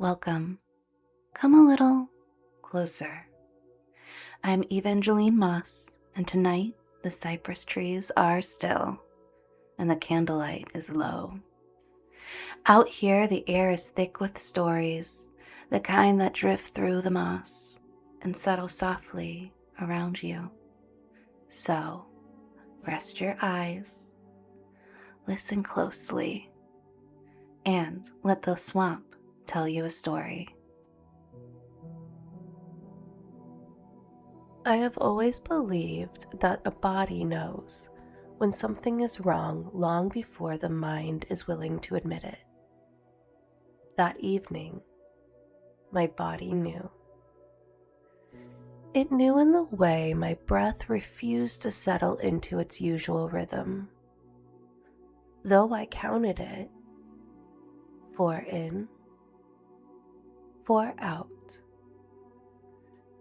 Welcome. Come a little closer. I'm Evangeline Moss, and tonight the cypress trees are still, and the candlelight is low. Out here, the air is thick with stories, the kind that drift through the moss and settle softly around you. So, rest your eyes, listen closely, and let the swamp tell you a story. I have always believed that a body knows when something is wrong long before the mind is willing to admit it. That evening, my body knew. It knew in the way my breath refused to settle into its usual rhythm. Though I counted it, 4 in, 4 out.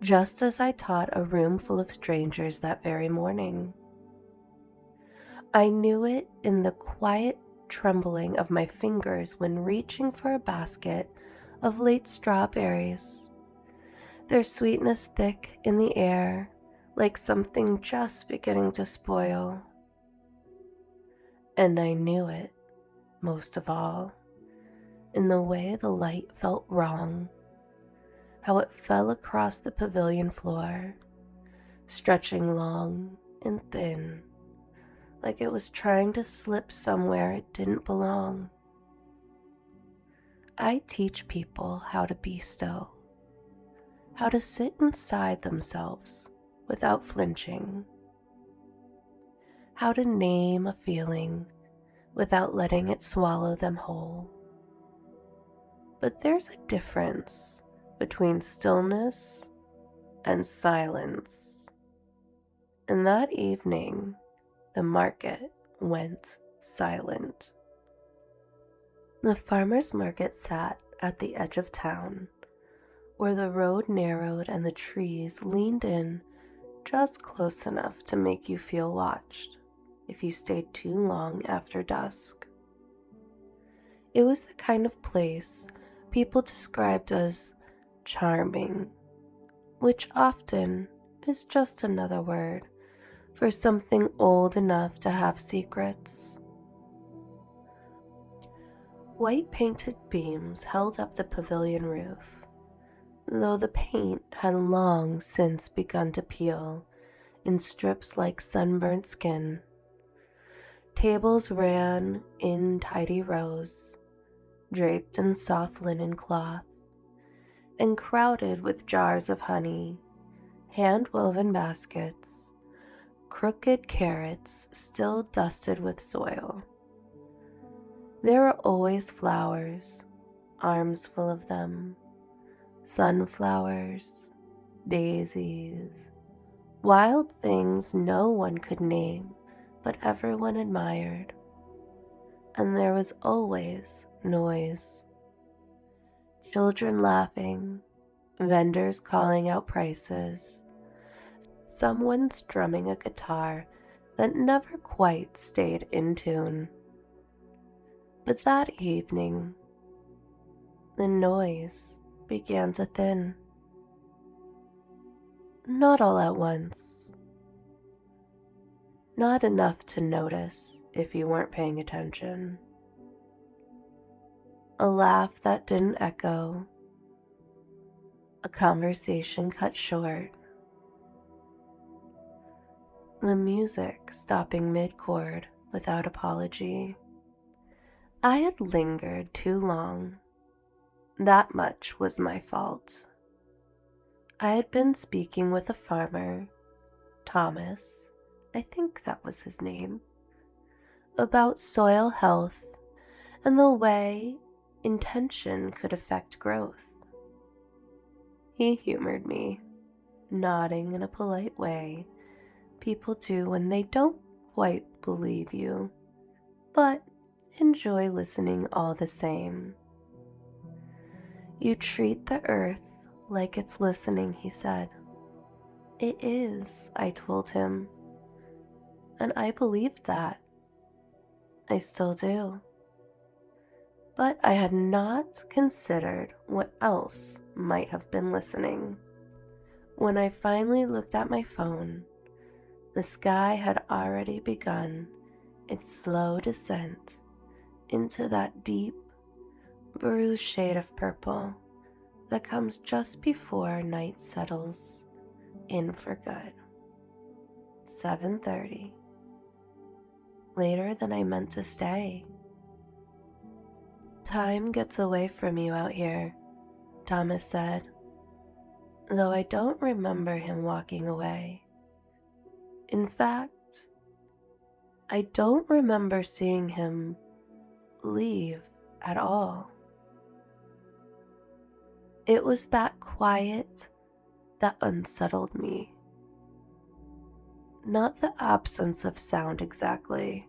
Just as I taught a room full of strangers that very morning. I knew it in the quiet trembling of my fingers when reaching for a basket of late strawberries, their sweetness thick in the air like something just beginning to spoil. And I knew it, most of all, in the way the light felt wrong, how it fell across the pavilion floor, stretching long and thin, like it was trying to slip somewhere it didn't belong. I teach people how to be still, how to sit inside themselves without flinching, how to name a feeling without letting it swallow them whole. But there's a difference between stillness and silence. And that evening, the market went silent. The farmer's market sat at the edge of town, where the road narrowed and the trees leaned in just close enough to make you feel watched if you stayed too long after dusk. It was the kind of place people described as charming, which often is just another word for something old enough to have secrets. White painted beams held up the pavilion roof, though the paint had long since begun to peel in strips like sunburnt skin. Tables ran in tidy rows, draped in soft linen cloth, and crowded with jars of honey, hand-woven baskets, crooked carrots still dusted with soil. There were always flowers, arms full of them, sunflowers, daisies, wild things no one could name but everyone admired. And there was always noise. Children laughing, vendors calling out prices, someone strumming a guitar that never quite stayed in tune. But that evening, the noise began to thin. Not all at once. Not enough to notice if you weren't paying attention. A laugh that didn't echo. A conversation cut short. The music stopping mid-chord without apology. I had lingered too long. That much was my fault. I had been speaking with a farmer, Thomas, I think that was his name, about soil health and the way intention could affect growth. He humored me, nodding in a polite way people do when they don't quite believe you, but enjoy listening all the same. You treat the earth like it's listening, he said. It is, I told him, and I believed that. I still do. But I had not considered what else might have been listening. When I finally looked at my phone, the sky had already begun its slow descent into that deep, bruised shade of purple that comes just before night settles in for good. 7:30. Later than I meant to stay. Time gets away from you out here, Thomas said, though I don't remember him walking away. In fact, I don't remember seeing him leave at all. It was that quiet that unsettled me. Not the absence of sound exactly,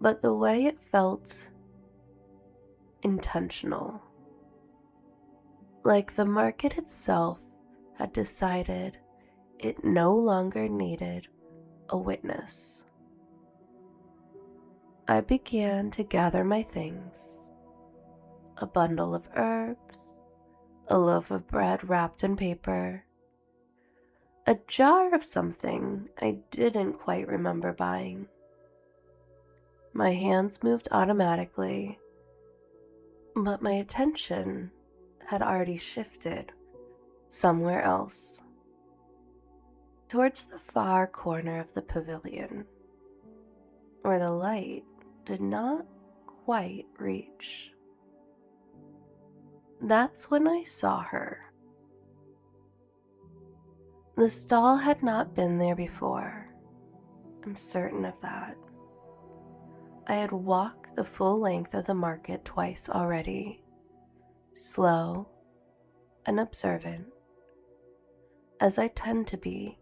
but the way it felt intentional. Like the market itself had decided it no longer needed a witness. I began to gather my things: a bundle of herbs, a loaf of bread wrapped in paper, a jar of something I didn't quite remember buying. My hands moved automatically, but my attention had already shifted somewhere else, towards the far corner of the pavilion, where the light did not quite reach. That's when I saw her. The stall had not been there before. I'm certain of that. I had walked the full length of the market twice already, slow and observant, as I tend to be,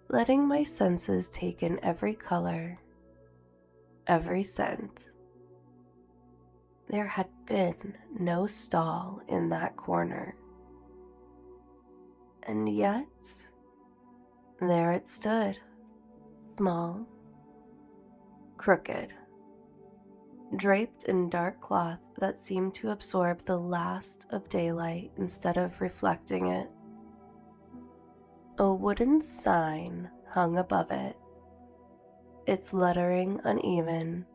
letting my senses take in every color, every scent. There had been no stall in that corner. And yet, there it stood, small, crooked, draped in dark cloth that seemed to absorb the last of daylight instead of reflecting it. A wooden sign hung above it, its lettering uneven,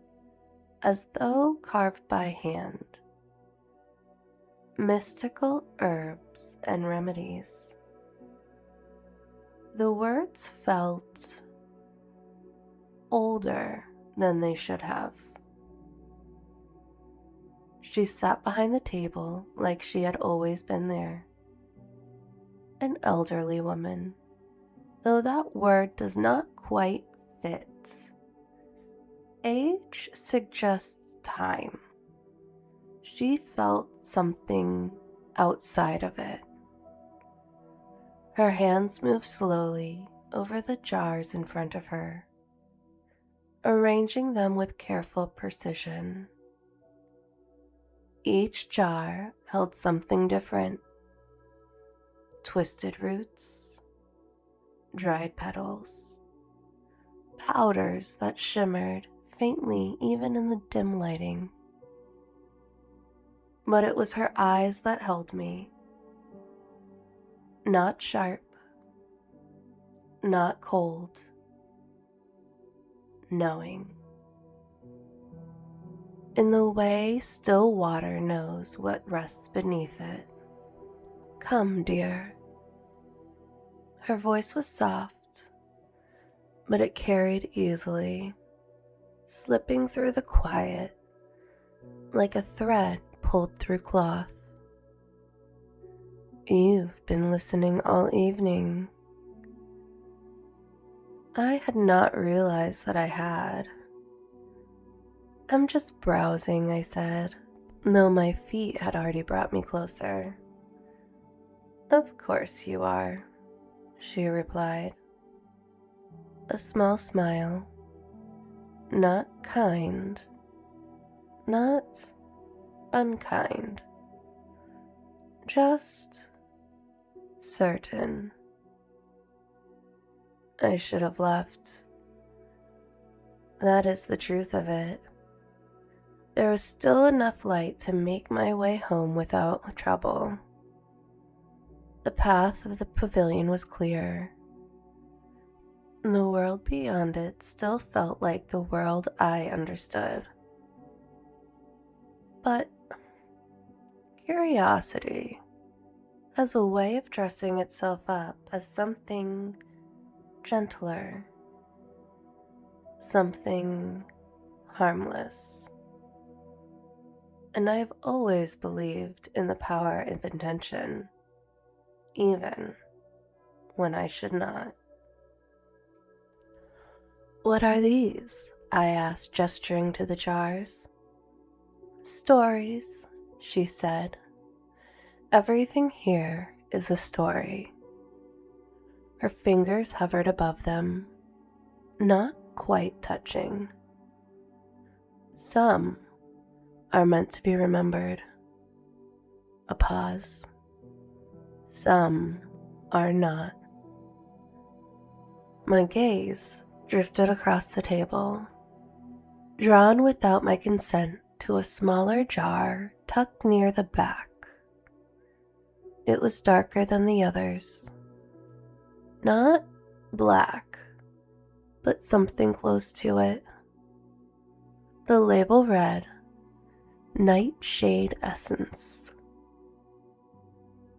as though carved by hand. Mystical herbs and remedies. The words felt older than they should have. She sat behind the table like she had always been there. An elderly woman, though that word does not quite fit. Age suggests time. She felt something outside of it. Her hands moved slowly over the jars in front of her, arranging them with careful precision. Each jar held something different: twisted roots, dried petals, powders that shimmered faintly even in the dim lighting. But it was her eyes that held me. Not sharp, not cold, knowing. In the way still water knows what rests beneath it. Come, dear. Her voice was soft, but it carried easily, slipping through the quiet like a thread pulled through cloth. You've been listening all evening. I had not realized that I had. I'm just browsing, I said, though my feet had already brought me closer. Of course you are, she replied. A small smile. Not kind, not unkind, just certain. I should have left. That is the truth of it. there was still enough light to make my way home without trouble. The path of the pavilion was clear. The world beyond it still felt like the world I understood. But curiosity has a way of dressing itself up as something gentler, something harmless. And I've always believed in the power of intention, even when I should not. "What are these?" I asked, gesturing to the jars. "Stories," she said. "Everything here is a story." Her fingers hovered above them, not quite touching. "Some are meant to be remembered." A pause. "Some are not." My gaze drifted across the table, drawn without my consent to a smaller jar tucked near the back. It was darker than the others. Not black, but something close to it. The label read, "Nightshade Essence."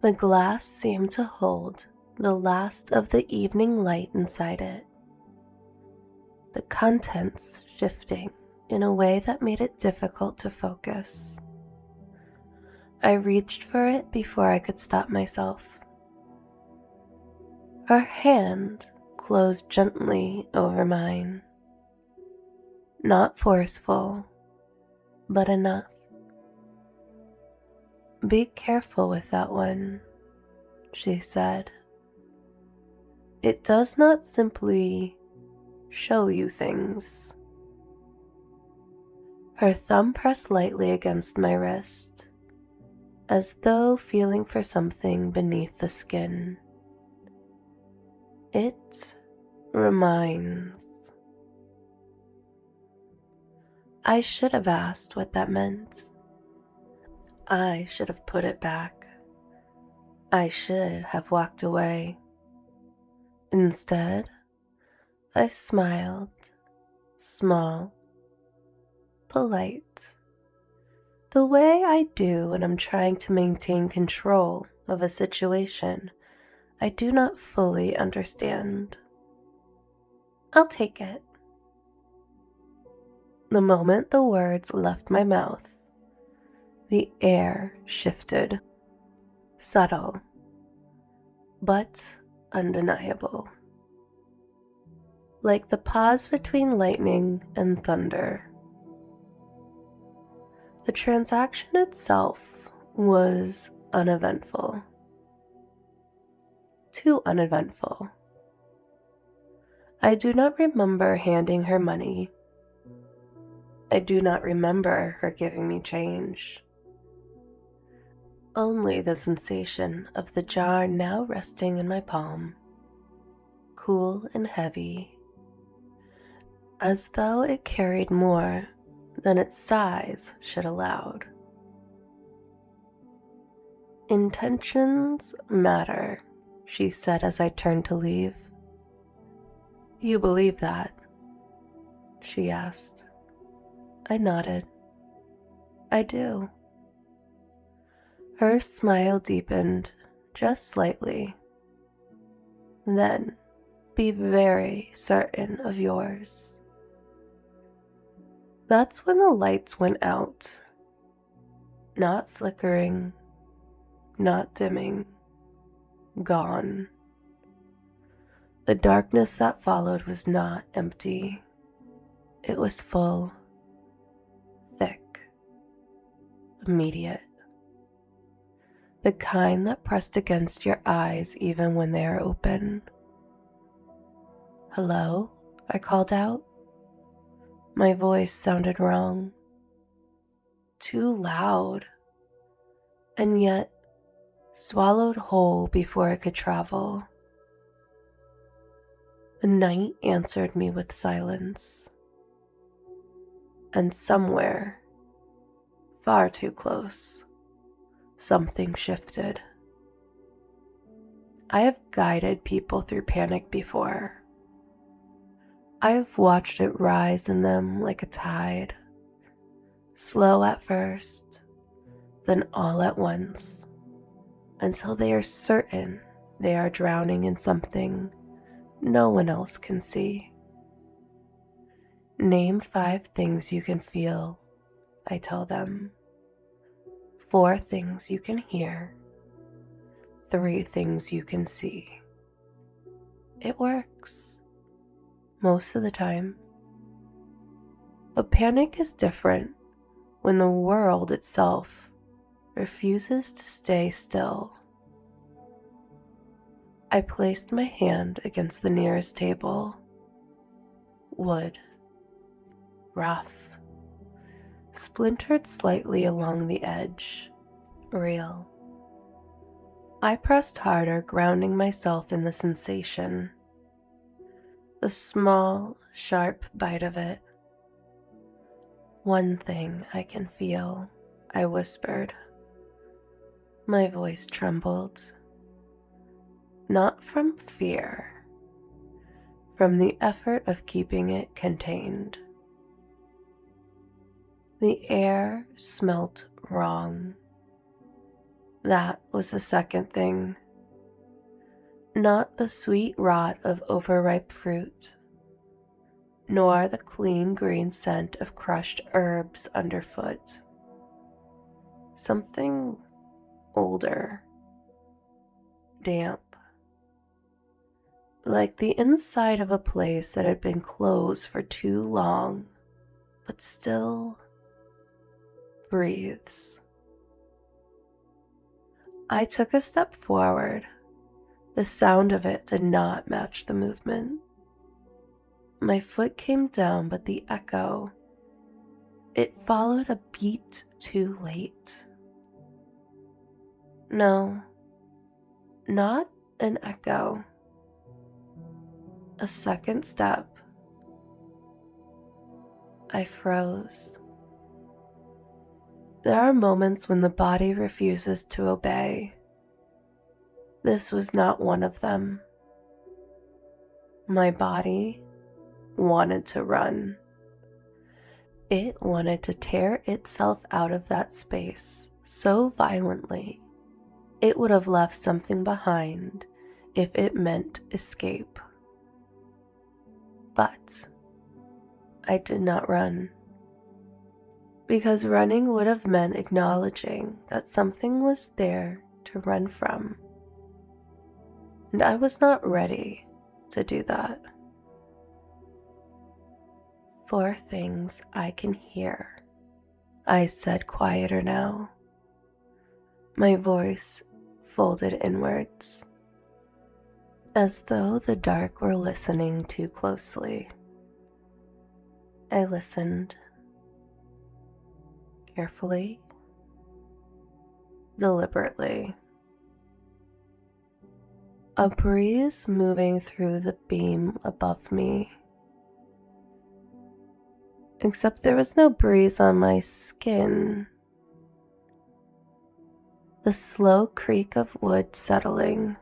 The glass seemed to hold the last of the evening light inside it, the contents shifting in a way that made it difficult to focus. I reached for it before I could stop myself. Her hand closed gently over mine. Not forceful, but enough. "Be careful with that one," she said. "It does not simply show you things." Her thumb pressed lightly against my wrist, as though feeling for something beneath the skin. "It reminds." I should have asked what that meant. I should have put it back. I should have walked away. Instead, I smiled, small, polite, the way I do when I'm trying to maintain control of a situation I do not fully understand. "I'll take it." The moment the words left my mouth, the air shifted. Subtle, but undeniable. Like the pause between lightning and thunder. The transaction itself was uneventful. Too uneventful. I do not remember handing her money. I do not remember her giving me change. Only the sensation of the jar now resting in my palm, cool and heavy, as though it carried more than its size should allow. "Intentions matter," she said as I turned to leave. "You believe that?" she asked. I nodded. "I do." Her smile deepened just slightly. "Then be very certain of yours." That's when the lights went out. Not flickering, not dimming, gone. The darkness that followed was not empty. It was full, thick, immediate. The kind that pressed against your eyes even when they are open. "Hello?" I called out. My voice sounded wrong. Too loud. And yet swallowed whole before it could travel. The night answered me with silence. And somewhere far too close. Something shifted. I have guided people through panic before. I have watched it rise in them like a tide, slow at first, then all at once, until they are certain they are drowning in something no one else can see. Name 5 things you can feel, I tell them. 4 things you can hear. 3 things you can see. It works. Most of the time. But panic is different when the world itself refuses to stay still. I placed my hand against the nearest table. Wood. Rough. Splintered slightly along the edge. Real. I pressed harder, grounding myself in the sensation. The small, sharp bite of it. One thing I can feel, I whispered. My voice trembled. Not from fear, from the effort of keeping it contained. The air smelt wrong. That was the second thing. Not the sweet rot of overripe fruit, nor the clean green scent of crushed herbs underfoot. Something older, damp, like the inside of a place that had been closed for too long, but still breathes. I took a step forward. The sound of it did not match the movement. My foot came down, but the echo, it followed a beat too late. No, not an echo. A second step. I froze. There are moments when the body refuses to obey. This was not one of them. My body wanted to run. It wanted to tear itself out of that space so violently, it would have left something behind if it meant escape. But I did not run, because running would have meant acknowledging that something was there to run from. And I was not ready to do that. 4 things I can hear, I said quieter now. My voice folded inwards, as though the dark were listening too closely. I listened, carefully, deliberately. A breeze moving through the beam above me. Except there was no breeze on my skin. The slow creak of wood settling.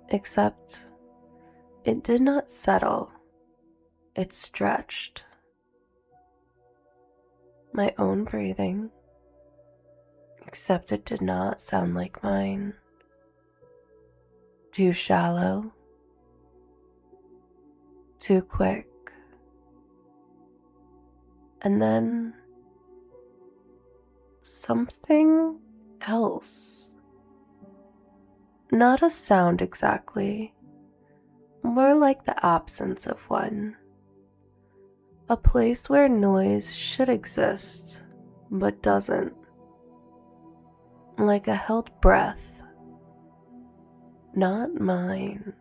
Except it did not settle. It stretched. My own breathing. Except it did not sound like mine. Too shallow. Too quick. And then something else. Not a sound exactly, more like the absence of one. A place where noise should exist, but doesn't. Like a held breath. Not mine.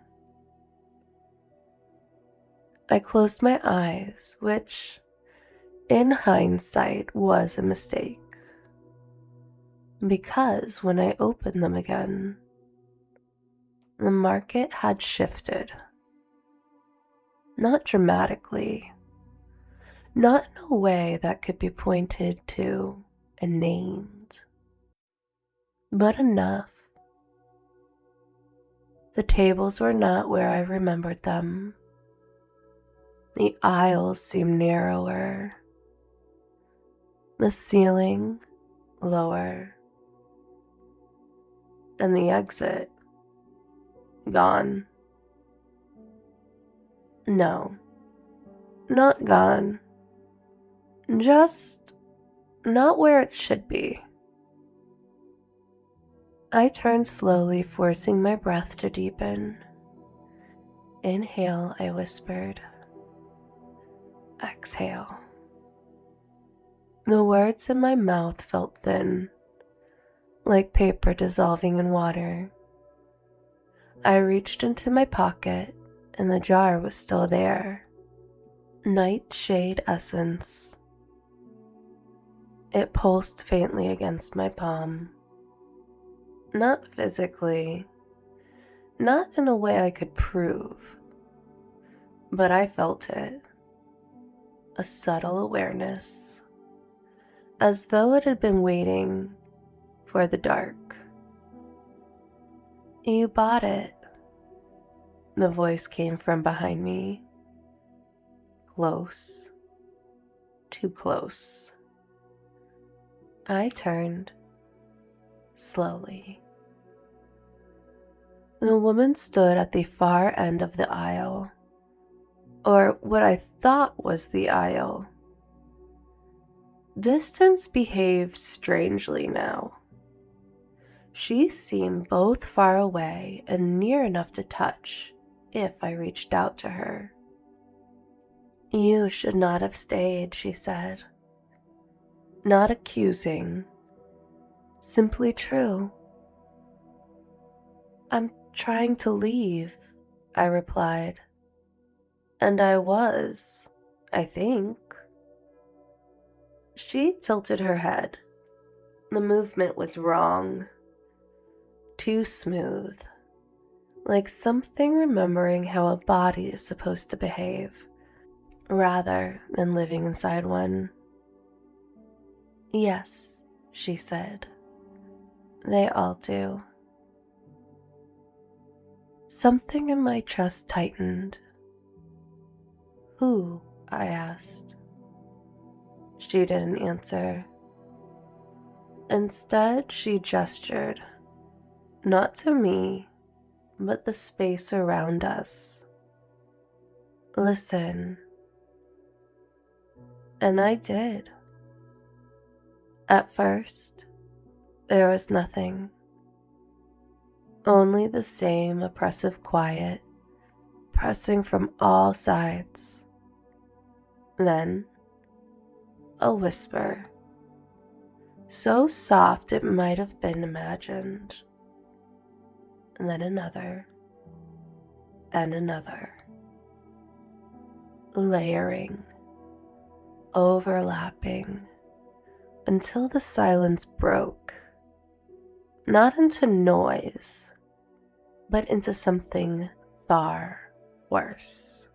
I closed my eyes, which, in hindsight, was a mistake. Because when I opened them again, the market had shifted. Not dramatically, not in a way that could be pointed to and named, but enough. The tables were not where I remembered them. The aisles seemed narrower, the ceiling lower, and the exit gone. No, not gone. Just not where it should be. I turned slowly, forcing my breath to deepen. Inhale, I whispered. Exhale. The words in my mouth felt thin, like paper dissolving in water. I reached into my pocket, and the jar was still there. Nightshade essence. It pulsed faintly against my palm. Not physically, not in a way I could prove, but I felt it. A subtle awareness, as though it had been waiting for the dark. You bought it. The voice came from behind me. Close. Too close. I turned slowly. The woman stood at the far end of the aisle, or what I thought was the aisle. Distance behaved strangely now. She seemed both far away and near enough to touch if I reached out to her. You should not have stayed, she said. Not accusing, simply true. I'm trying to leave, I replied. And I was, I think. She tilted her head. The movement was wrong. Too smooth. Like something remembering how a body is supposed to behave, rather than living inside one. Yes, she said. They all do. Something in my chest tightened. Who? I asked. She didn't answer. Instead, she gestured, not to me, but the space around us. Listen. And I did. At first, there was nothing. Only the same oppressive quiet, pressing from all sides. Then, a whisper, so soft it might have been imagined. And then another, and another. Layering, overlapping, until the silence broke, not into noise, but into something far worse.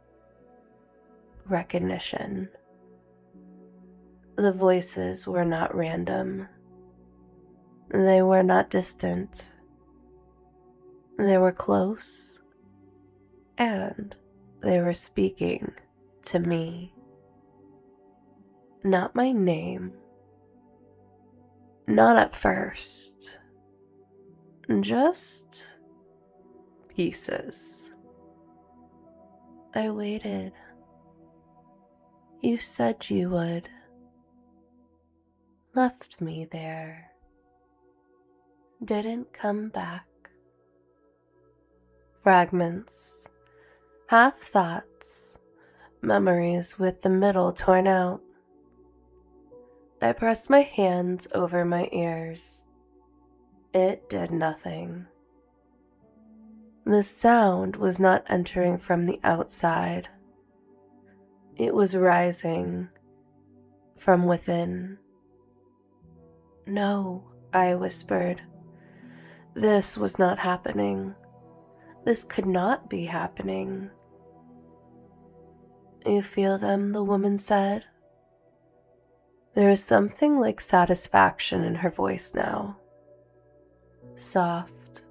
Recognition. The voices were not random. They were not distant. They were close, and they were speaking to me. Not my name. Not at first. Just pieces. I waited. You said you would. Left me there. Didn't come back. Fragments, half thoughts, memories with the middle torn out. I pressed my hands over my ears. It did nothing. The sound was not entering from the outside. It was rising from within. No, I whispered. This was not happening. This could not be happening. You feel them, the woman said. There is something like satisfaction in her voice now. Soft,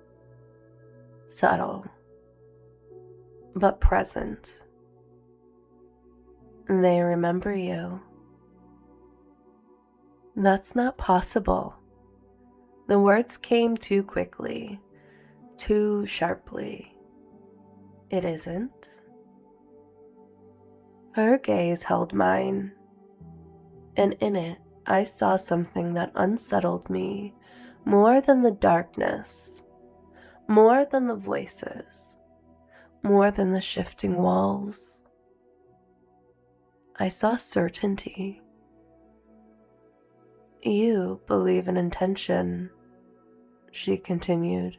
subtle, but present. They remember you. That's not possible. The words came too quickly, too sharply. It isn't. Her gaze held mine, and in it I saw something that unsettled me more than the darkness, more than the voices, more than the shifting walls. I saw certainty. You believe in intention, she continued,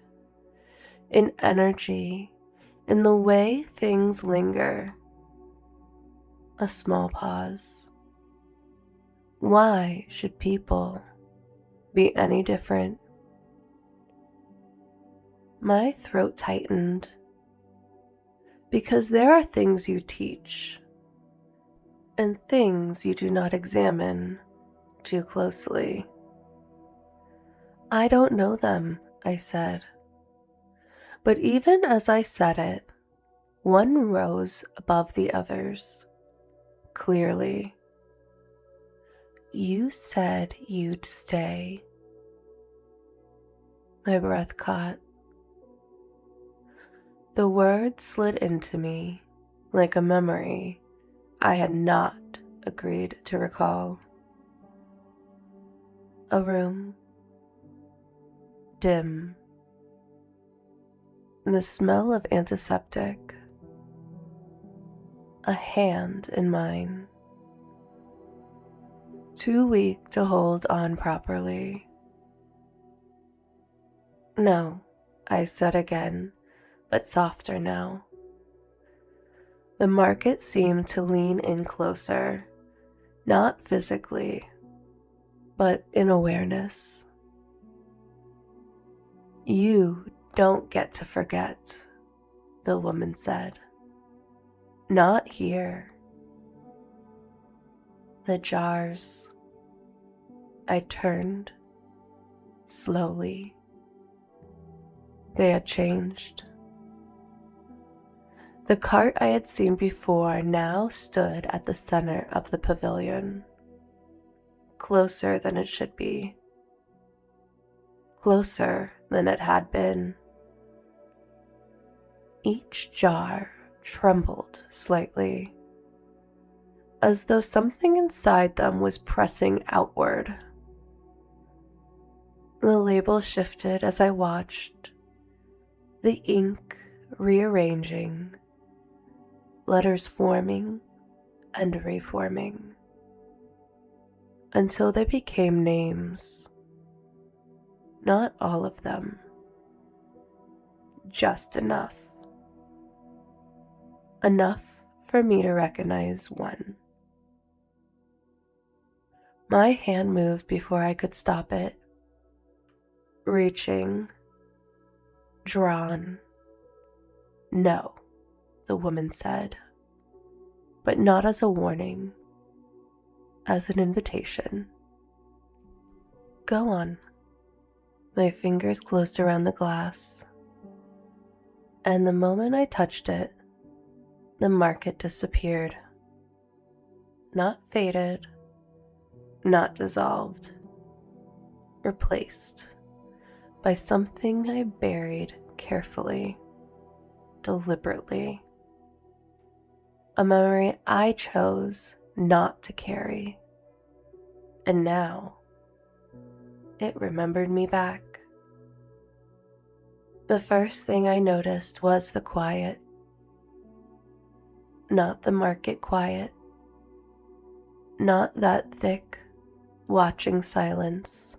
in energy, in the way things linger. A small pause. Why should people be any different? My throat tightened. Because there are things you teach, and things you do not examine too closely. I don't know them, I said. But even as I said it, one rose above the others, clearly. You said you'd stay. My breath caught. The words slid into me like a memory I had not agreed to recall. A room, dim, the smell of antiseptic, a hand in mine, too weak to hold on properly. No, I said again, but softer now. The market seemed to lean in closer, not physically, but in awareness. You don't get to forget, the woman said. Not here. The jars. I turned, slowly. They had changed. The cart I had seen before now stood at the center of the pavilion, closer than it should be, closer than it had been. Each jar trembled slightly, as though something inside them was pressing outward. The label shifted as I watched, the ink rearranging, letters forming and reforming, until they became names. Not all of them. Just enough. Enough for me to recognize one. My hand moved before I could stop it. Reaching. Drawn. No, the woman said. But not as a warning. As an invitation. Go on. My fingers closed around the glass. And the moment I touched it, the market disappeared. Not faded, not dissolved. Replaced by something I buried carefully, deliberately. A memory I chose not to carry. And now, it remembered me back. The first thing I noticed was the quiet. Not the market quiet. Not that thick, watching silence.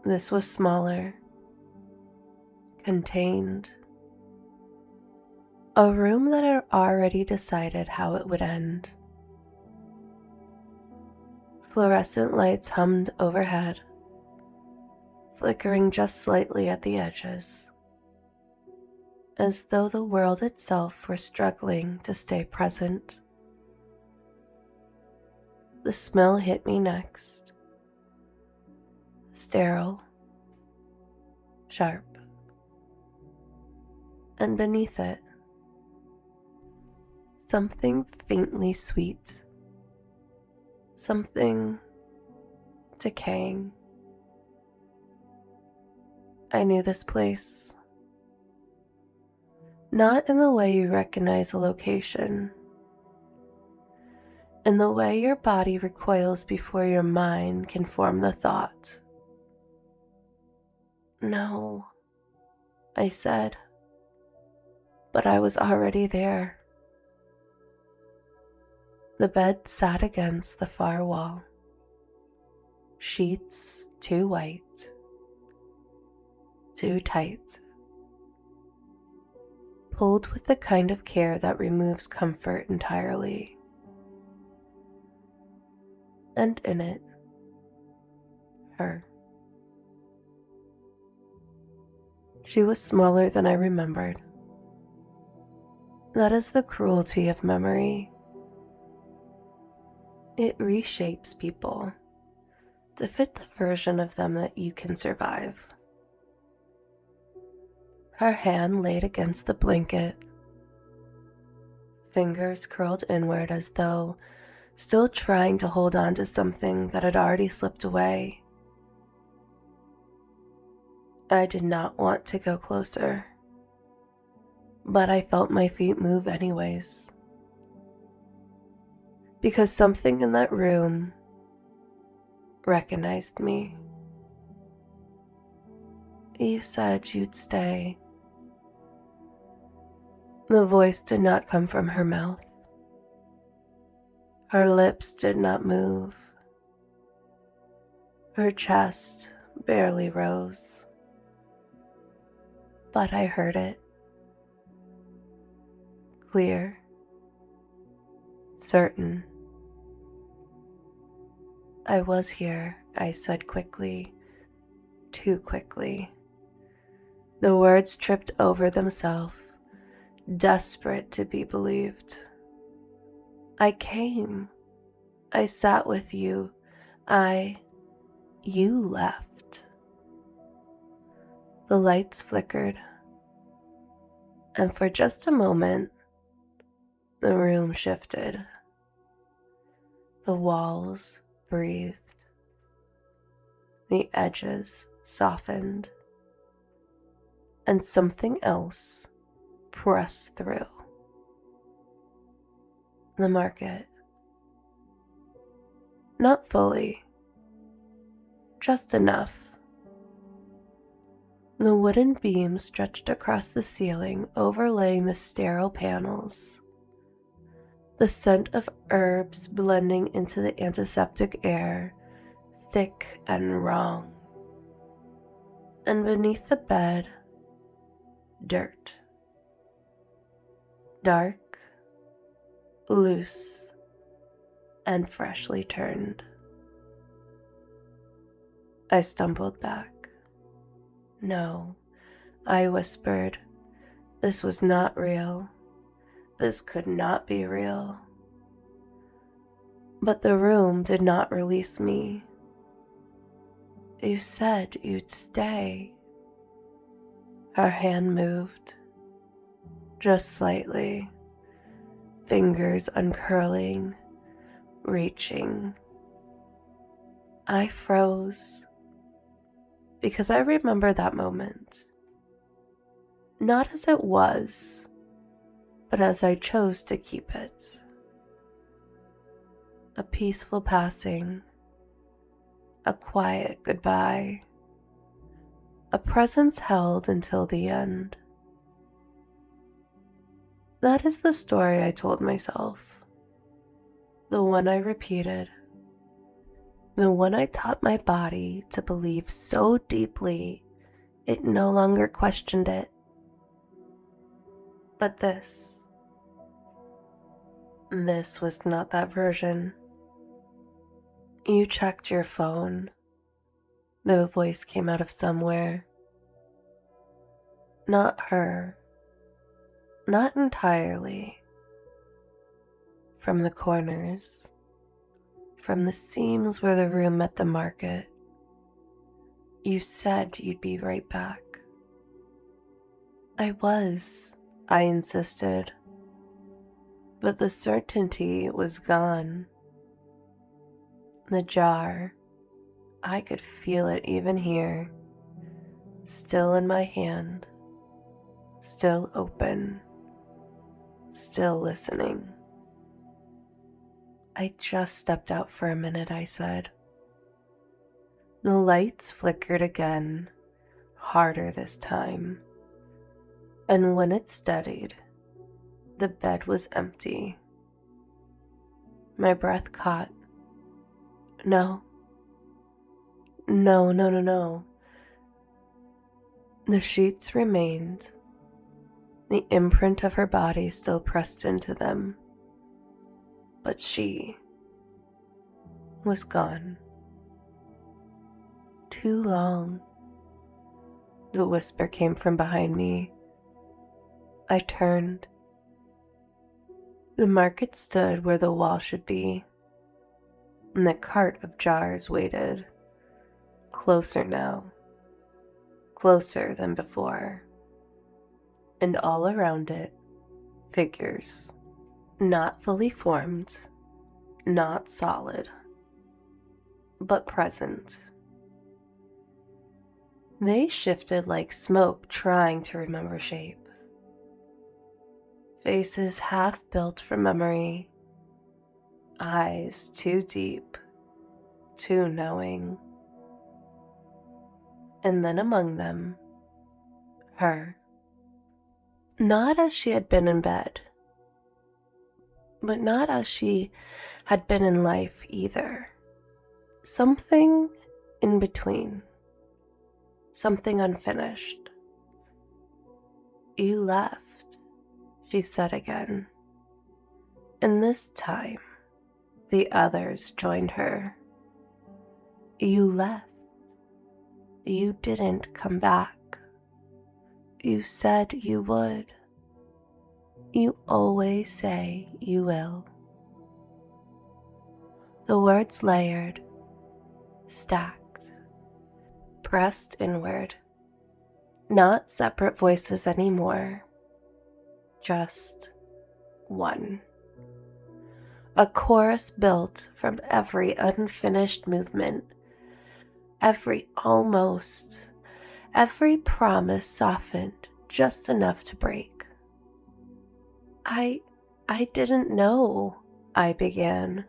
This was smaller, contained. A room that had already decided how it would end. Fluorescent lights hummed overhead, flickering just slightly at the edges, as though the world itself were struggling to stay present. The smell hit me next. Sterile, sharp, and beneath it, something faintly sweet, something decaying. I knew this place. Not in the way you recognize a location, in the way your body recoils before your mind can form the thought. No, I said, but I was already there. The bed sat against the far wall, sheets too white, too tight, pulled with the kind of care that removes comfort entirely. And in it, her. She was smaller than I remembered. That is the cruelty of memory. It reshapes people to fit the version of them that you can survive. Her hand laid against the blanket, fingers curled inward as though still trying to hold on to something that had already slipped away. I did not want to go closer, but I felt my feet move anyways. Because something in that room recognized me. You said you'd stay. The voice did not come from her mouth. Her lips did not move. Her chest barely rose. But I heard it. Clear. Certain. I was here, I said quickly. Too quickly. The words tripped over themselves, desperate to be believed. I came. I sat with you. You left. The lights flickered, and for just a moment, the room shifted. The walls breathed. The edges softened, and something else pressed through. The market. Not fully, just enough. The wooden beam stretched across the ceiling, overlaying the sterile panels. The scent of herbs blending into the antiseptic air, thick and wrong. And beneath the bed, dirt. Dark, loose, and freshly turned. I stumbled back. No, I whispered. This was not real. This could not be real. But the room did not release me. You said you'd stay. Her hand moved, just slightly, fingers uncurling, reaching. I froze, because I remember that moment, not as it was, but as I chose to keep it. A peaceful passing, a quiet goodbye, a presence held until the end. That is the story I told myself, the one I repeated, the one I taught my body to believe so deeply it no longer questioned it. But this was not that version. You checked your phone. The voice came out of somewhere. Not her. Not entirely. From the corners. from the seams where the room met the market. You said you'd be right back. I was, I insisted, but the certainty was gone. The jar, I could feel it even here, still in my hand, still open, still listening. I just stepped out for a minute, I said. The lights flickered again, harder this time, and when it steadied, the bed was empty. My breath caught. No. No. The sheets remained, the imprint of her body still pressed into them, but she was gone. Too long. The whisper came from behind me. I turned. The market stood where the wall should be, and the cart of jars waited, closer now, closer than before, and all around it, figures, not fully formed, not solid, but present. They shifted like smoke trying to remember shape. Faces half built from memory, eyes too deep, too knowing. And then among them, her. Not as she had been in bed, but not as she had been in life either. Something in between. Something unfinished. You left, she said again. And this time, the others joined her. You left. You didn't come back. You said you would. You always say you will. The words layered, stacked, pressed inward. Not separate voices anymore. Just one. A chorus built from every unfinished movement, every almost, every promise softened just enough to break. I didn't know, I began,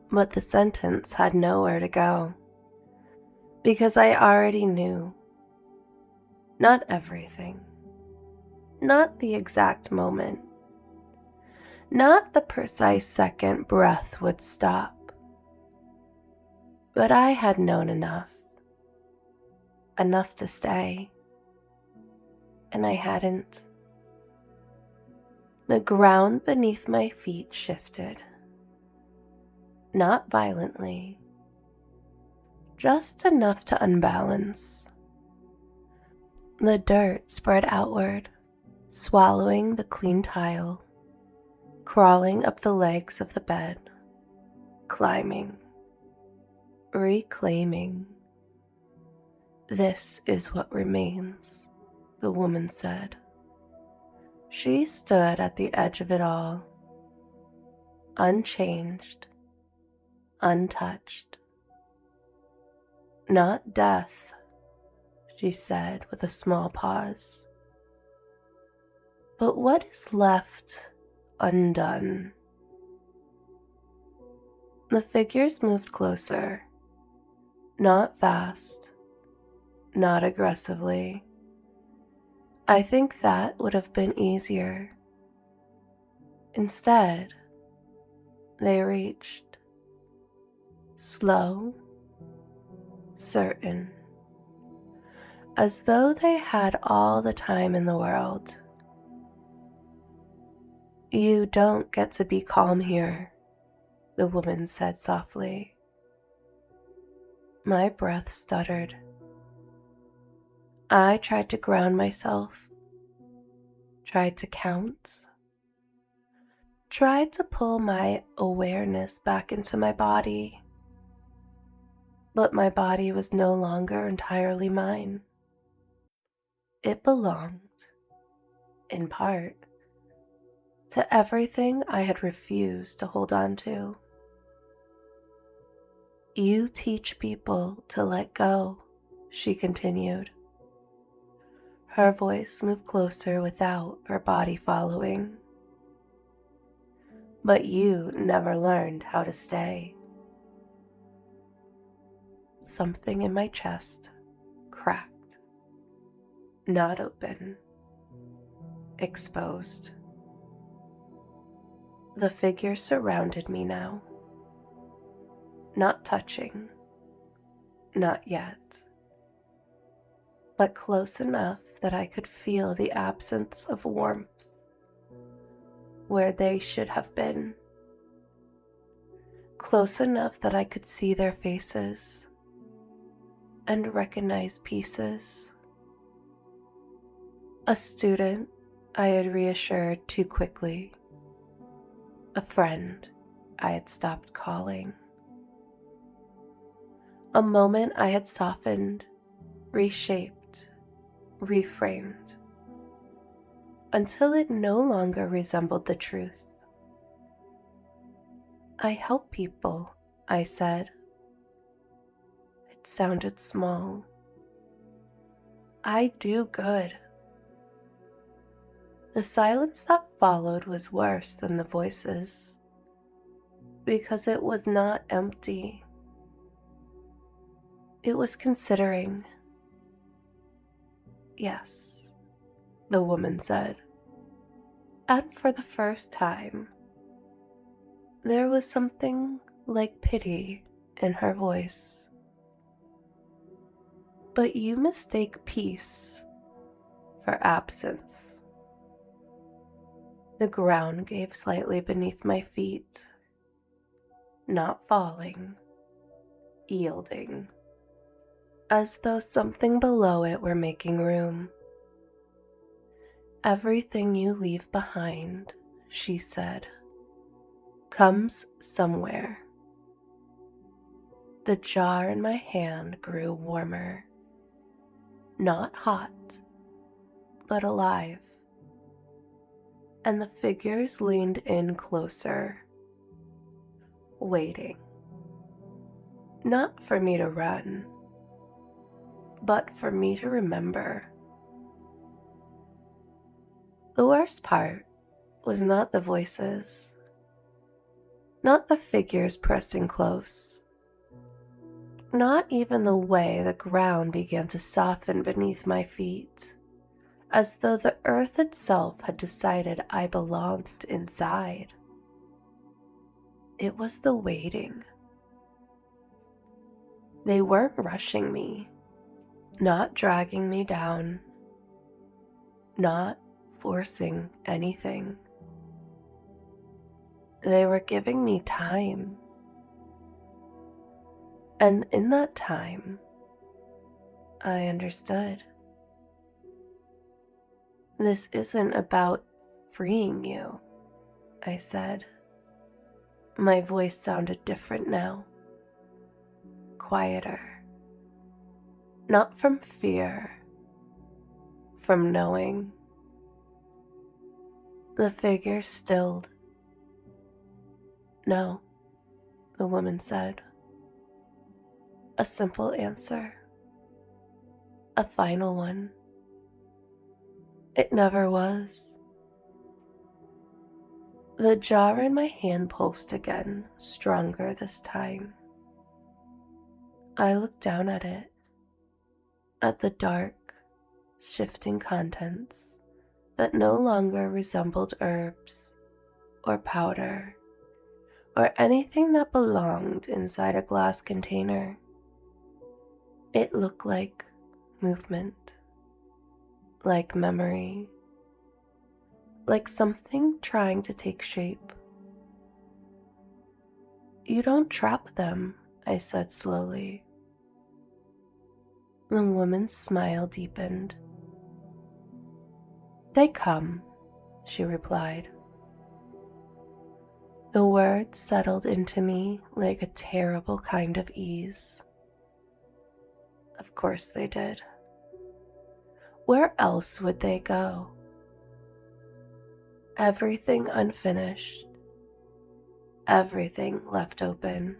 but the sentence had nowhere to go, because I already knew. Not everything. Not the exact moment. Not the precise second breath would stop. But I had known enough. Enough to stay. And I hadn't. The ground beneath my feet shifted. Not violently. Just enough to unbalance. The dirt spread outward, swallowing the clean tile, crawling up the legs of the bed, climbing, reclaiming. This is what remains, the woman said. She stood at the edge of it all, unchanged, untouched. Not death, she said with a small pause, but what is left undone. The figures moved closer, not fast, not aggressively. I think that would have been easier. Instead, they reached, slow, certain, as though they had all the time in the world. You don't get to be calm here, the woman said softly. My breath stuttered. I tried to ground myself, tried to count, tried to pull my awareness back into my body, But my body was no longer entirely mine. It belonged, in part, to everything I had refused to hold on to. You teach people to let go, she continued. Her voice moved closer without her body following. But you never learned how to stay. Something in my chest cracked, not open, exposed. The figure surrounded me now. Not touching, not yet, but close enough that I could feel the absence of warmth where they should have been. Close enough that I could see their faces and recognize pieces. A student I had reassured too quickly. A friend I had stopped calling. A moment I had softened, reshaped, reframed, until it no longer resembled the truth. I help people, I said. It sounded small. I do good. The silence that followed was worse than the voices, because it was not empty. It was considering. Yes, the woman said. And for the first time, there was something like pity in her voice. But you mistake peace for absence. The ground gave slightly beneath my feet, not falling, yielding, as though something below it were making room. Everything you leave behind, she said, comes somewhere. The jar in my hand grew warmer, not hot, but alive, and the figures leaned in closer, waiting, not for me to run, but for me to remember. The worst part was not the voices, not the figures pressing close, not even the way the ground began to soften beneath my feet, as though the earth itself had decided I belonged inside. It was the waiting. They weren't rushing me, not dragging me down, not forcing anything. They were giving me time. And in that time, I understood. This isn't about freeing you, I said. My voice sounded different now, quieter. Not from fear, from knowing. The figure stilled. No, the woman said. A simple answer. A final one. It never was. The jar in my hand pulsed again, stronger this time. I looked down at it, at the dark, shifting contents that no longer resembled herbs or powder or anything that belonged inside a glass container. It looked like movement, like memory, like something trying to take shape. You don't trap them, I said slowly. The woman's smile deepened. They come, she replied. The words settled into me like a terrible kind of ease. Of course they did. Where else would they go? Everything unfinished, everything left open.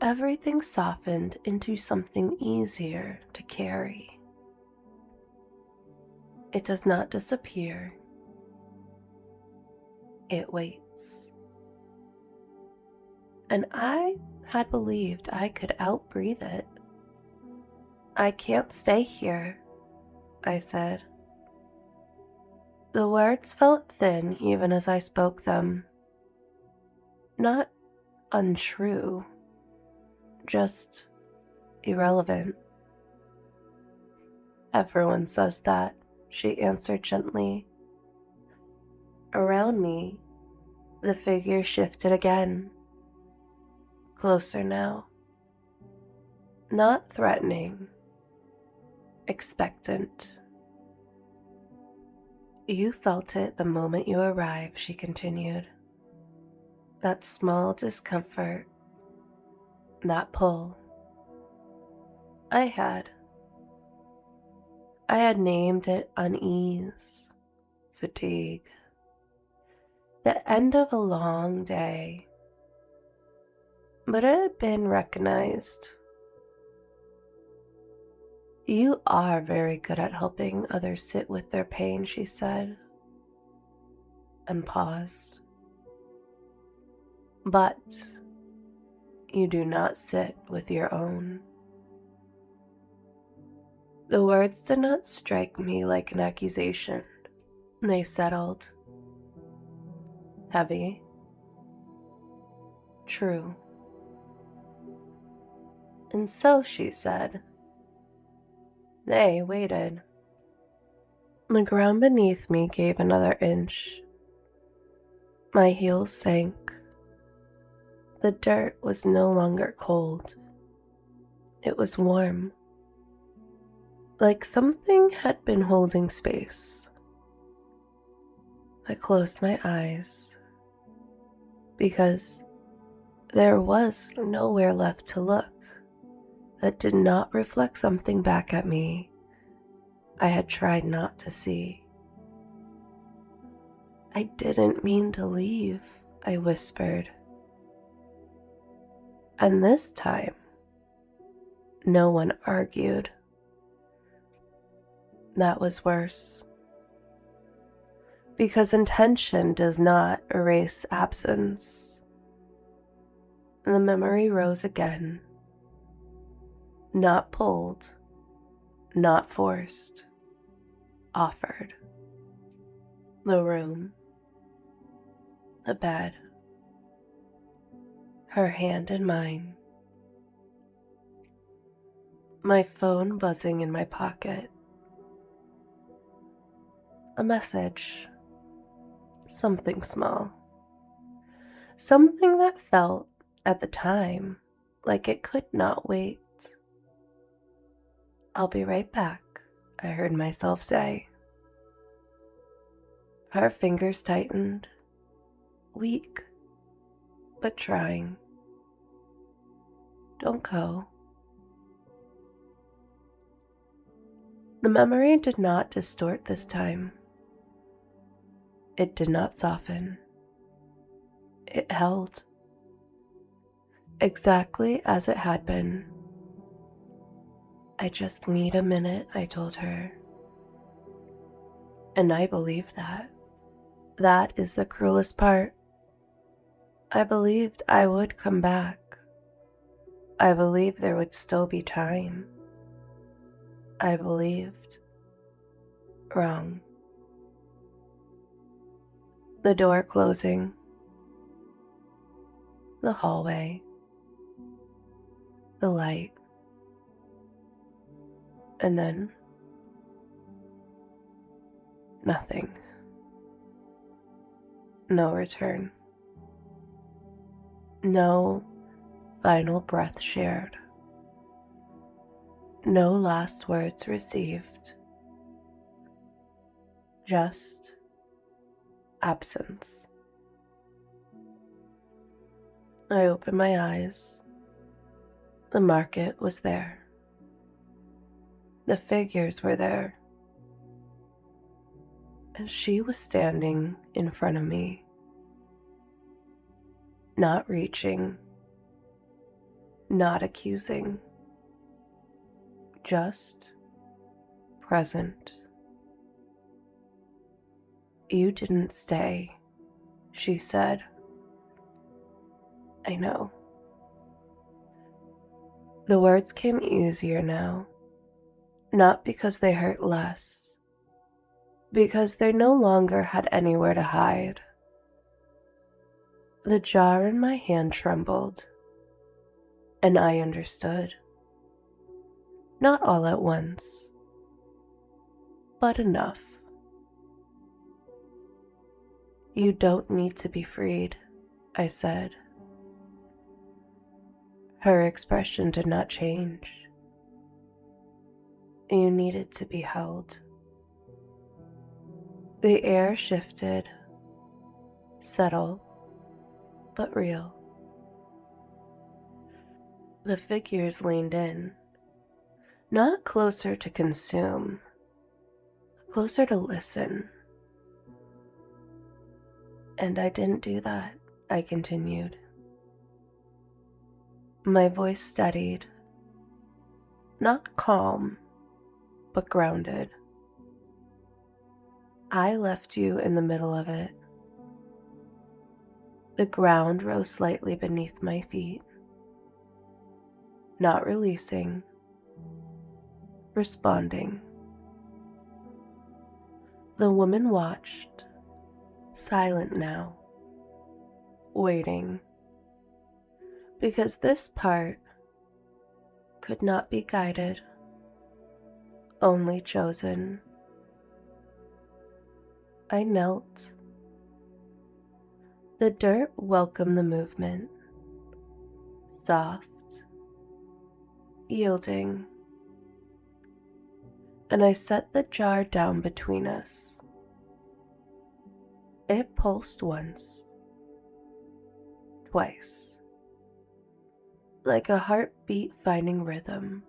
Everything softened into something easier to carry. It does not disappear. It waits. And I had believed I could outbreathe it. I can't stay here, I said. The words felt thin even as I spoke them. Not untrue, just irrelevant. Everyone says that, she answered gently. Around me, the figure shifted again. Closer now. Not threatening, expectant. You felt it the moment you arrived, she continued. That small discomfort, that pull. I had named it unease, fatigue. The end of a long day. But it had been recognized. You are very good at helping others sit with their pain, she said, and paused. But you do not sit with your own. The words did not strike me like an accusation. They settled. Heavy. True. And so, she said, they waited. The ground beneath me gave another inch. My heels sank. The dirt was no longer cold. It was warm. Like something had been holding space. I closed my eyes because there was nowhere left to look that did not reflect something back at me I had tried not to see. I didn't mean to leave, I whispered. And this time, no one argued. That was worse. Because intention does not erase absence. The memory rose again. Not pulled, not forced, offered. The room, the bed, her hand in mine, my phone buzzing in my pocket. A message, something small, something that felt, at the time, like it could not wait. I'll be right back, I heard myself say. Her fingers tightened, weak, but trying. Don't go. The memory did not distort this time. It did not soften. It held. Exactly as it had been. I just need a minute, I told her. And I believed that. That is the cruelest part. I believed I would come back. I believed there would still be time. I believed wrong. The door closing. The hallway. The light. And then nothing. No return. No final breath shared. No last words received. Just absence. I opened my eyes. The market was there. The figures were there. And she was standing in front of me, not reaching, not accusing, just present. "You didn't stay," she said. "I know." The words came easier now, not because they hurt less, because they no longer had anywhere to hide. The jar in my hand trembled, and I understood. Not all at once, but enough. "You don't need to be freed," I said. Her expression did not change. "You needed to be held." The air shifted, subtle, but real. The figures leaned in, not closer to consume, closer to listen. "And I didn't do that," I continued. My voice steadied, not calm, but grounded. "I left you in the middle of it." The ground rose slightly beneath my feet, not releasing, responding. The woman watched, silent now, waiting, because this part could not be guided, only chosen. I knelt. The dirt welcomed the movement, soft, yielding, and I set the jar down between us. It pulsed once, twice, like a heartbeat finding rhythm.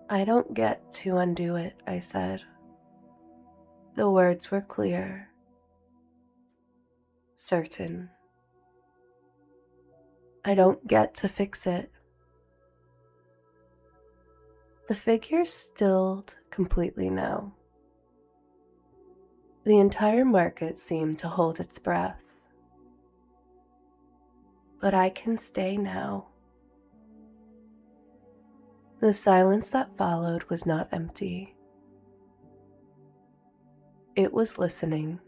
"I don't get to undo it," I said. The words were clear, certain. "I don't get to fix it." The figure stilled completely now. The entire market seemed to hold its breath. "But I can stay now." The silence that followed was not empty. It was listening.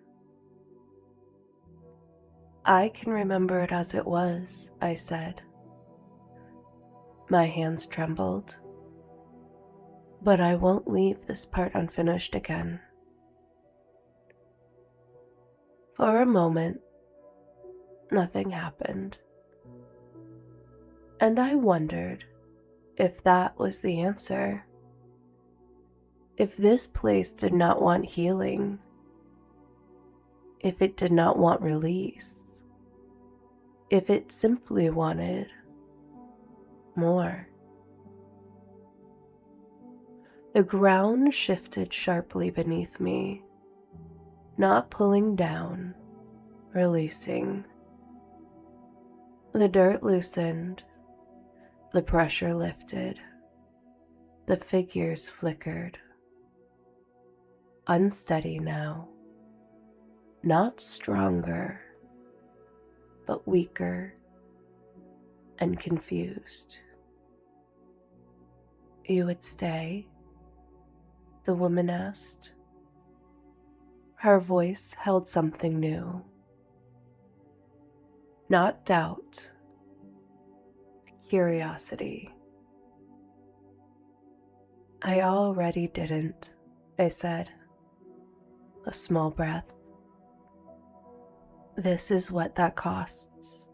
"I can remember it as it was," I said. My hands trembled. "But I won't leave this part unfinished again." For a moment, nothing happened. And I wondered if that was the answer. If this place did not want healing, if it did not want release, if it simply wanted more. The ground shifted sharply beneath me, not pulling down, releasing. The dirt loosened, the pressure lifted, the figures flickered. Unsteady now, not stronger, but weaker and confused. "You would stay?" the woman asked. Her voice held something new. Not doubt, curiosity. "I already didn't," I said. A small breath. "This is what that costs."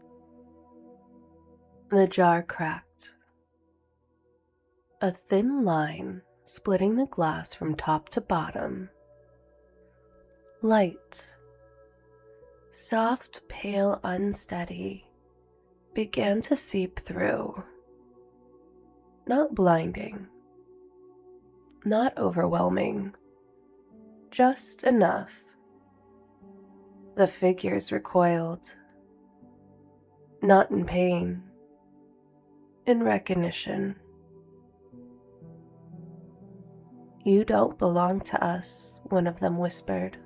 The jar cracked. A thin line splitting the glass from top to bottom. Light, soft, pale, unsteady, began to seep through, not blinding, not overwhelming, just enough. The figures recoiled, not in pain, in recognition. "You don't belong to us," one of them whispered.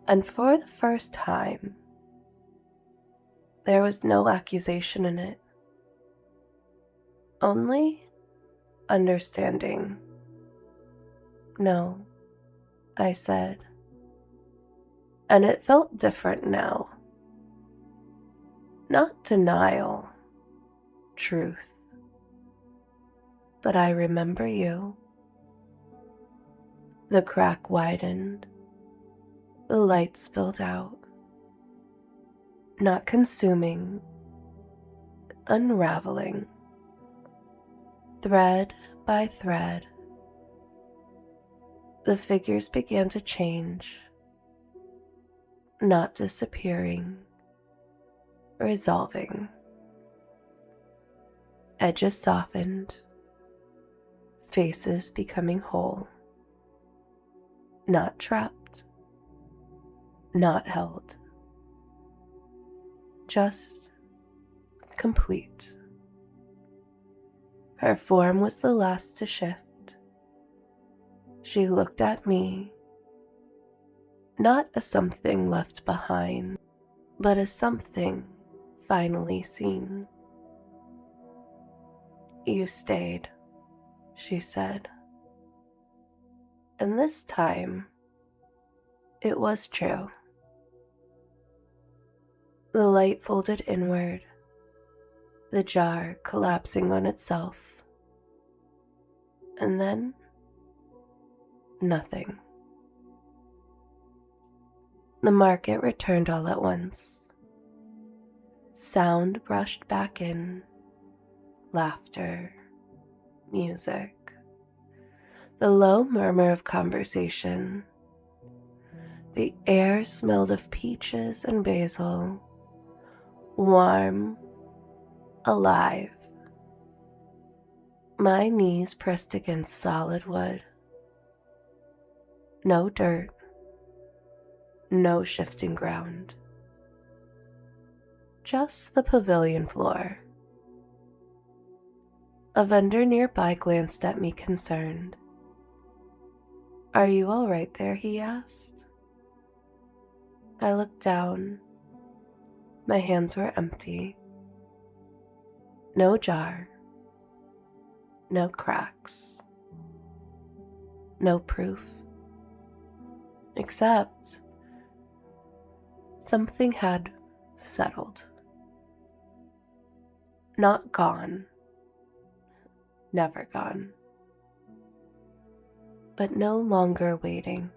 And for the first time, there was no accusation in it, only understanding. "No," I said, and it felt different now. Not denial, truth. "But I remember you." The crack widened, the light spilled out, not consuming, unraveling, thread by thread. The figures began to change, not disappearing, resolving. Edges softened, faces becoming whole, not trapped, not held, just complete. Her form was the last to shift. She looked at me, not as something left behind, but as something finally seen. "You stayed," she said. And this time, it was true. The light folded inward, the jar collapsing on itself. And then, nothing. The market returned all at once. Sound brushed back in, laughter, music, the low murmur of conversation. The air smelled of peaches and basil, warm, alive. My knees pressed against solid wood. No dirt, no shifting ground. Just the pavilion floor. A vendor nearby glanced at me concerned. "Are you all right there?" he asked. I looked down. My hands were empty. No jar. No cracks. No proof. Except something had settled. Not gone. Never gone. But no longer waiting.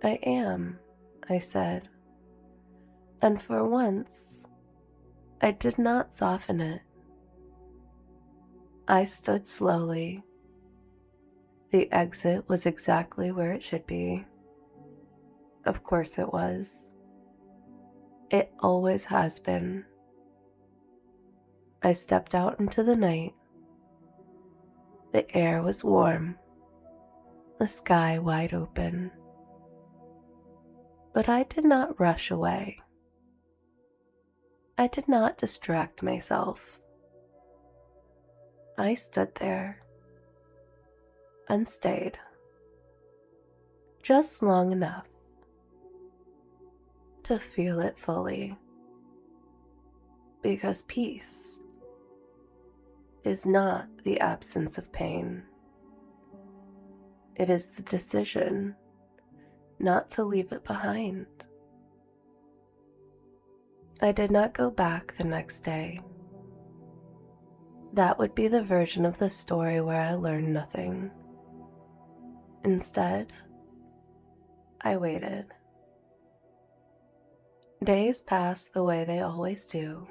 "I am," I said. And for once, I did not soften it. I stood slowly. The exit was exactly where it should be. Of course it was. It always has been. I stepped out into the night. The air was warm, the sky wide open. But I did not rush away. I did not distract myself. I stood there and stayed, just long enough to feel it fully. Because peace is not the absence of pain. It is the decision not to leave it behind. I did not go back the next day. That would be the version of the story where I learned nothing. Instead, I waited. Days passed the way they always do,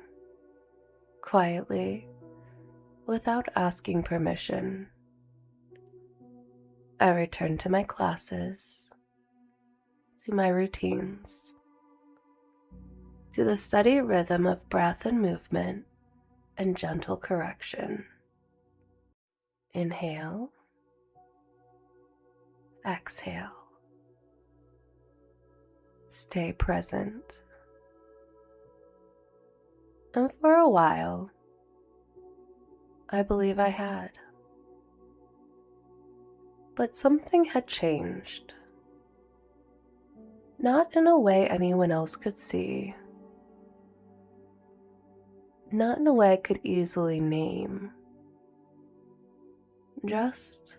quietly, without asking permission. I returned to my classes, to my routines, to the steady rhythm of breath and movement and gentle correction. Inhale, exhale. Stay present. And for a while, I believe I had. But something had changed. Not in a way anyone else could see. Not in a way I could easily name. Just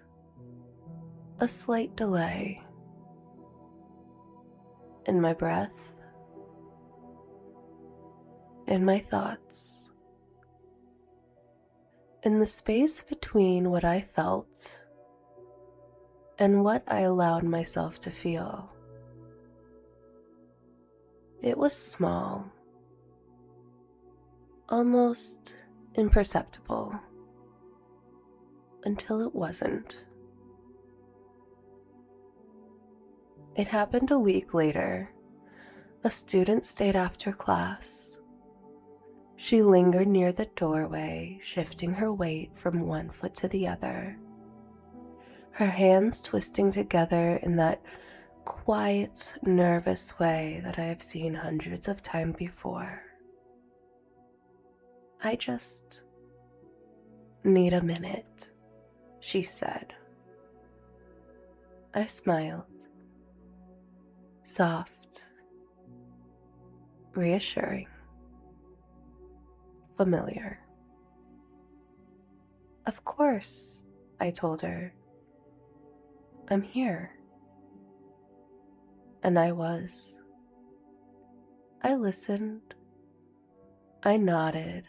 a slight delay in my breath, in my thoughts, in the space between what I felt and what I allowed myself to feel. It was small, almost imperceptible, until it wasn't. It happened a week later. A student stayed after class. She lingered near the doorway, shifting her weight from one foot to the other, her hands twisting together in that quiet, nervous way that I have seen hundreds of times before. "I just need a minute," she said. I smiled. Soft, reassuring, familiar. "Of course," I told her. "I'm here." And I was. I listened. I nodded.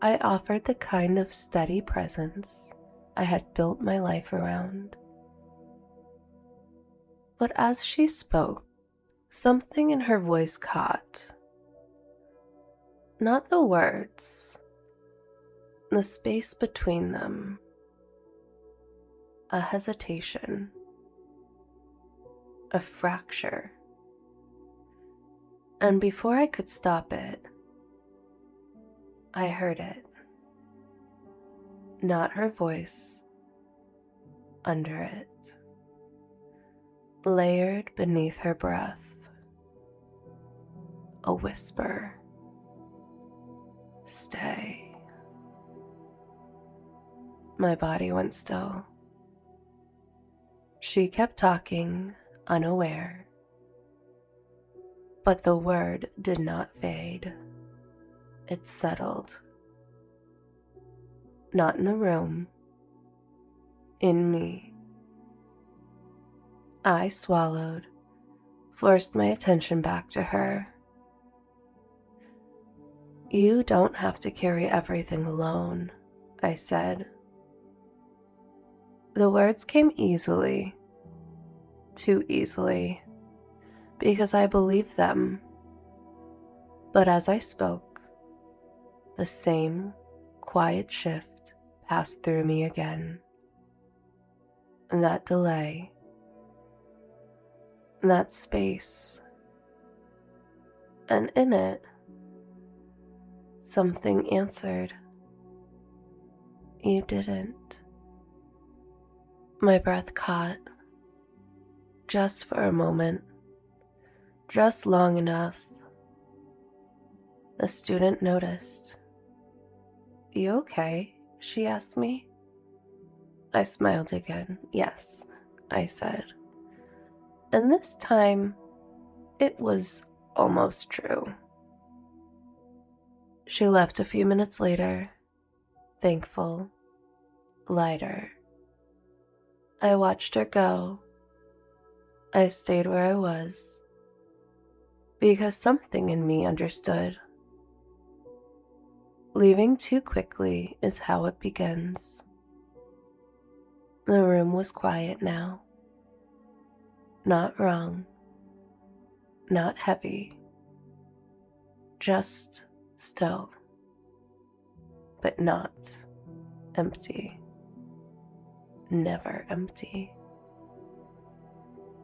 I offered the kind of steady presence I had built my life around. But as she spoke, something in her voice caught. Not the words, the space between them. A hesitation. A fracture. And before I could stop it, I heard it. Not her voice, under it. Layered beneath her breath. A whisper. "Stay." My body went still. She kept talking, unaware. But the word did not fade. It settled. Not in the room. In me. I swallowed, forced my attention back to her. "You don't have to carry everything alone," I said. The words came easily, too easily, because I believed them. But as I spoke, the same quiet shift passed through me again. That delay, that space, and in it, something answered. "You didn't." My breath caught, just for a moment, just long enough. The student noticed. "You okay?" she asked me. I smiled again. "Yes," I said. And this time, it was almost true. She left a few minutes later, thankful, lighter. I watched her go. I stayed where I was, because something in me understood. Leaving too quickly is how it begins. The room was quiet now. Not wrong. Not heavy. Just still. But not empty. Never empty.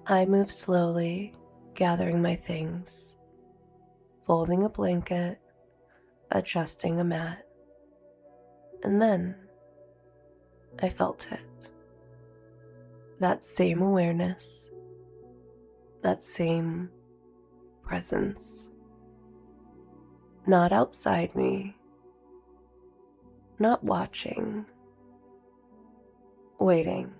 I moved slowly, gathering my things. folding a blanket, adjusting a mat, and then I felt it. That same awareness, that same presence. Not outside me, not watching, waiting.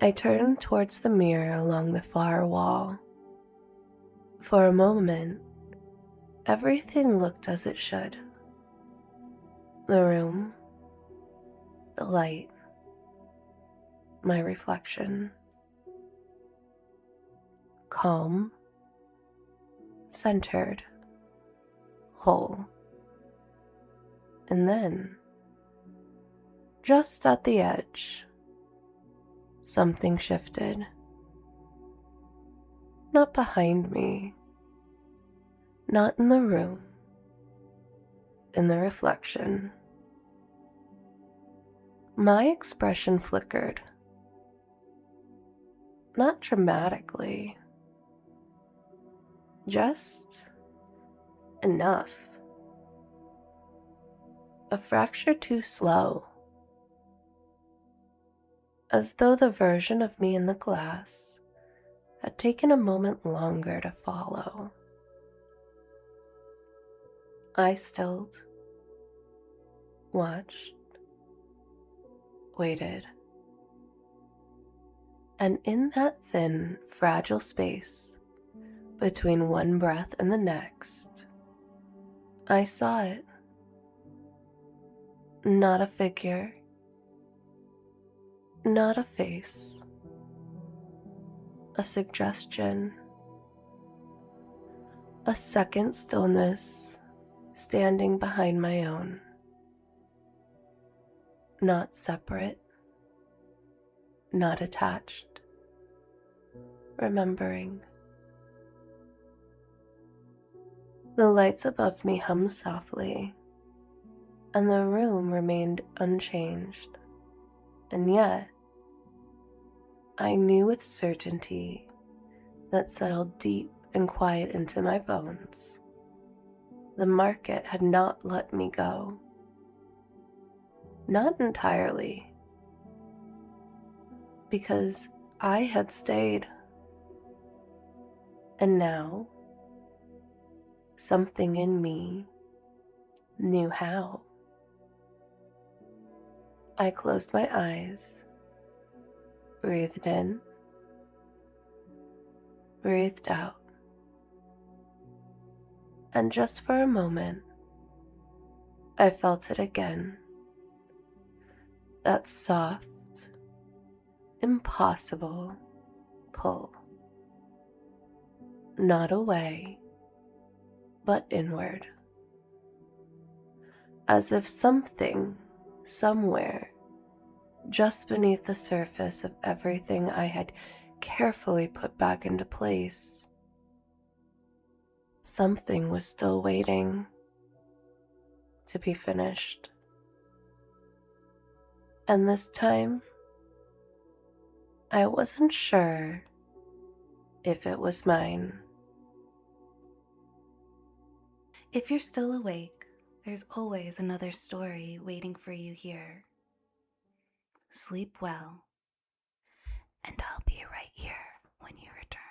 I turned towards the mirror along the far wall. For a moment, everything looked as it should. The room, the light, my reflection. Calm, centered, whole. And then, just at the edge, something shifted. Not behind me, not in the room, in the reflection. My expression flickered. Not dramatically, just enough. A fracture too slow, as though the version of me in the glass had taken a moment longer to follow. I stilled, watched, waited. And in that thin, fragile space between one breath and the next, I saw it. Not a figure, not a face, a suggestion, a second stillness standing behind my own. Not separate, not attached, remembering. The lights above me hummed softly, and the room remained unchanged. And yet, I knew with certainty that settled deep and quiet into my bones. The market had not let me go. Not entirely, because I had stayed. And now, something in me knew how. I closed my eyes, breathed in, breathed out, and just for a moment, I felt it again. That soft, impossible pull. Not away, but inward. As if something, somewhere, just beneath the surface of everything I had carefully put back into place, something was still waiting to be finished. And this time, I wasn't sure if it was mine. If you're still awake, there's always another story waiting for you here. Sleep well, and I'll be right here when you return.